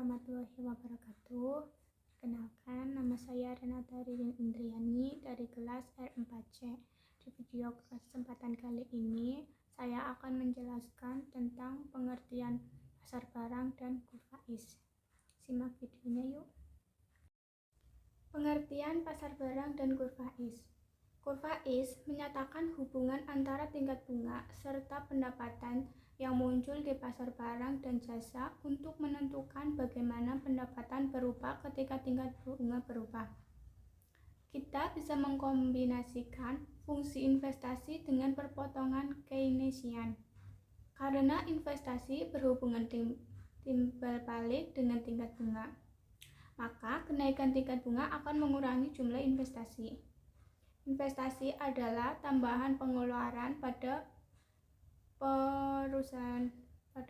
warahmatullahi wabarakatuh. Perkenalkan, nama saya Renata Ririn Indriani dari kelas R4C. Di video kesempatan kali ini, saya akan menjelaskan tentang pengertian pasar barang dan kurva IS. Simak videonya yuk. Pengertian pasar barang dan kurva IS. Kurva IS menyatakan hubungan antara tingkat bunga serta pendapatan yang muncul di pasar barang dan jasa untuk menentukan bagaimana pendapatan berubah ketika tingkat bunga berubah. Kita bisa mengkombinasikan fungsi investasi dengan perpotongan Keynesian. Karena investasi berhubungan timbal balik dengan tingkat bunga, maka kenaikan tingkat bunga akan mengurangi jumlah investasi. Investasi adalah tambahan pengeluaran pada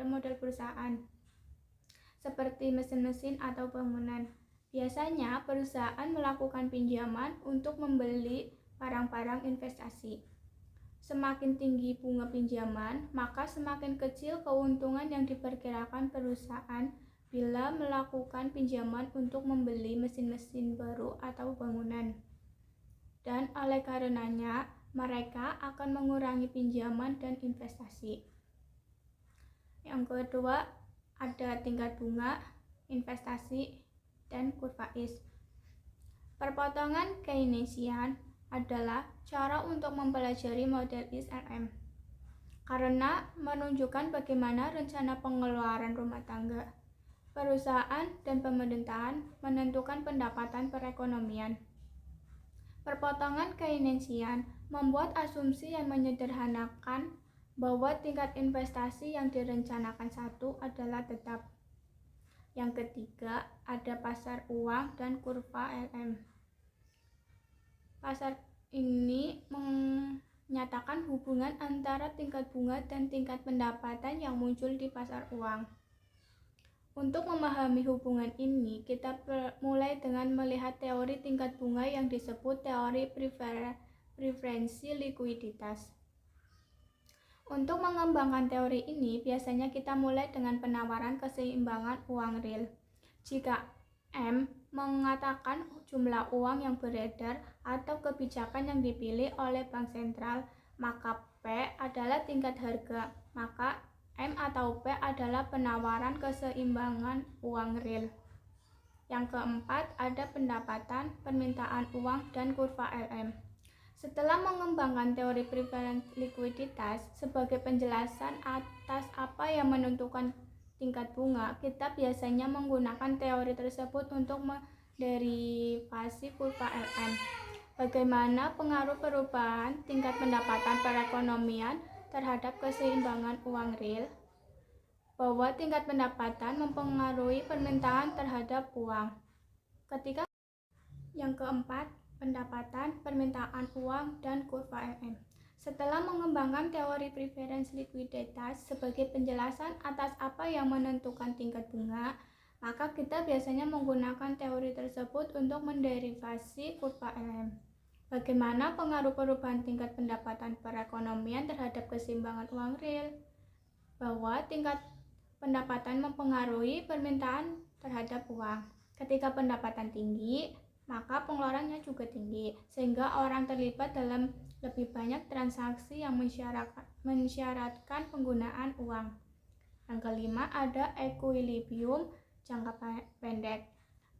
modal perusahaan, seperti mesin-mesin atau bangunan. Biasanya perusahaan melakukan pinjaman untuk membeli barang-barang investasi. Semakin tinggi bunga pinjaman, maka semakin kecil keuntungan yang diperkirakan perusahaan bila melakukan pinjaman untuk membeli mesin-mesin baru atau bangunan. Dan oleh karenanya, mereka akan mengurangi pinjaman dan investasi. Yang kedua, ada tingkat bunga, investasi, dan kurva IS. Perpotongan Keynesian adalah cara untuk mempelajari model IS-RM karena menunjukkan bagaimana rencana pengeluaran rumah tangga, perusahaan, dan pemerintahan menentukan pendapatan perekonomian. Perpotongan Keynesian membuat asumsi yang menyederhanakan bahwa tingkat investasi yang direncanakan satu adalah tetap. Yang ketiga, ada pasar uang dan kurva LM. Pasar ini menyatakan hubungan antara tingkat bunga dan tingkat pendapatan yang muncul di pasar uang. Untuk memahami hubungan ini, kita mulai dengan melihat teori tingkat bunga yang disebut teori preferensi likuiditas. Untuk mengembangkan teori ini, biasanya kita mulai dengan penawaran keseimbangan uang real. Jika M mengatakan jumlah uang yang beredar atau kebijakan yang dipilih oleh bank sentral, maka P adalah tingkat harga, maka M atau P adalah penawaran keseimbangan uang real. Yang keempat, ada pendapatan, permintaan uang, dan kurva LM. Setelah mengembangkan teori preferensi likuiditas sebagai penjelasan atas apa yang menentukan tingkat bunga, kita biasanya menggunakan teori tersebut untuk menderivasi kurva LM. Bagaimana pengaruh perubahan tingkat pendapatan perekonomian terhadap keseimbangan uang real, bahwa tingkat pendapatan mempengaruhi permintaan terhadap uang. Yang keempat, pendapatan, permintaan uang, dan kurva LM. Setelah mengembangkan teori preferensi likuiditas sebagai penjelasan atas apa yang menentukan tingkat bunga, maka kita biasanya menggunakan teori tersebut untuk menderivasi kurva LM. Bagaimana pengaruh perubahan tingkat pendapatan perekonomian terhadap keseimbangan uang real, bahwa tingkat pendapatan mempengaruhi permintaan terhadap uang. Ketika pendapatan tinggi, maka pengeluarannya juga tinggi, sehingga orang terlibat dalam lebih banyak transaksi yang mensyaratkan penggunaan uang. Yang kelima, ada equilibrium jangka pendek.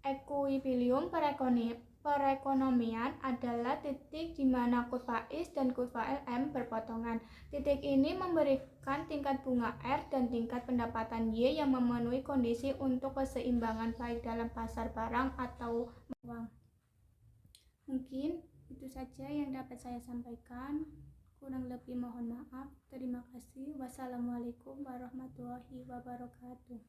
Equilibrium perekonomian adalah titik di mana kurva IS dan kurva LM berpotongan. Titik ini memberikan tingkat bunga R dan tingkat pendapatan Y yang memenuhi kondisi untuk keseimbangan baik dalam pasar barang atau uang. Mungkin itu saja yang dapat saya sampaikan. Kurang lebih mohon maaf. Terima kasih. Wassalamualaikum warahmatullahi wabarakatuh.